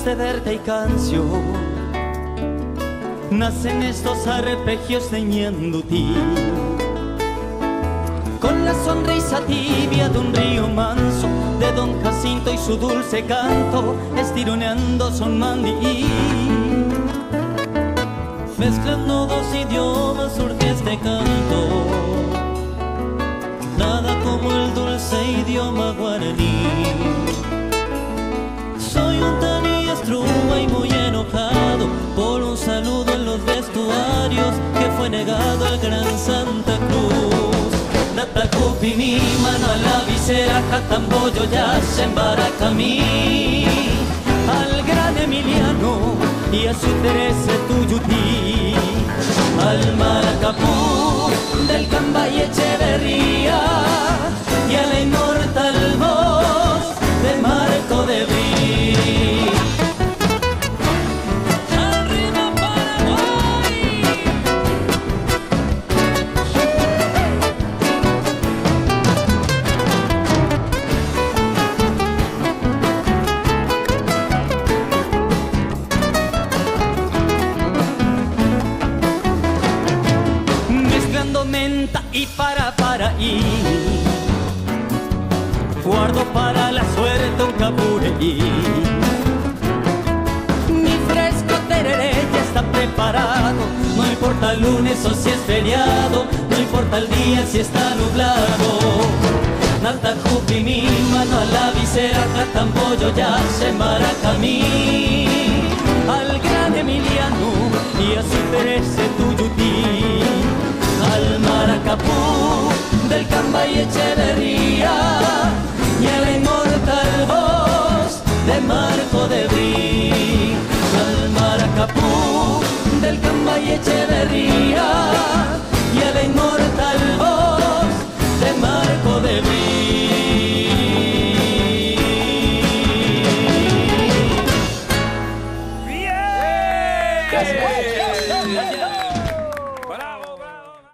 de verte y canción, nacen estos arpegios teñiendo ti. Con la sonrisa tibia de un río manso, de Don Jacinto y su dulce canto, estironeando son mandí. Mezclando dos idiomas surge este canto, nada como el dulce idioma guaraní. Soy un taniestruma y muy enojado por un saludo en los vestuarios que fue negado al gran Santa Cruz. Natacupi mi mano a la visera, Catamboyo ya se embarca a mí. Al gran Emiliano y a su Teresa Tuyutí, al Maracapú del Cambay Echeverría y a la inmortal voz de Marco de Brí. ¡Arriba Paraguay! Mezclando menta y para guardo para la suerte un capureí. Mi fresco tereré ya está preparado, no importa el lunes o si es feriado, no importa el día si está nublado. Natacupi mi mano a la visera, Catamboyo ya se embarca a mí. Al gran Emiliano y a su Teresa Tuyutí, al Maracapú del Cambay Echeverría y a la inmortal voz de Marco de Brí. Al Maracapú del Cambay Echeverría y a la inmortal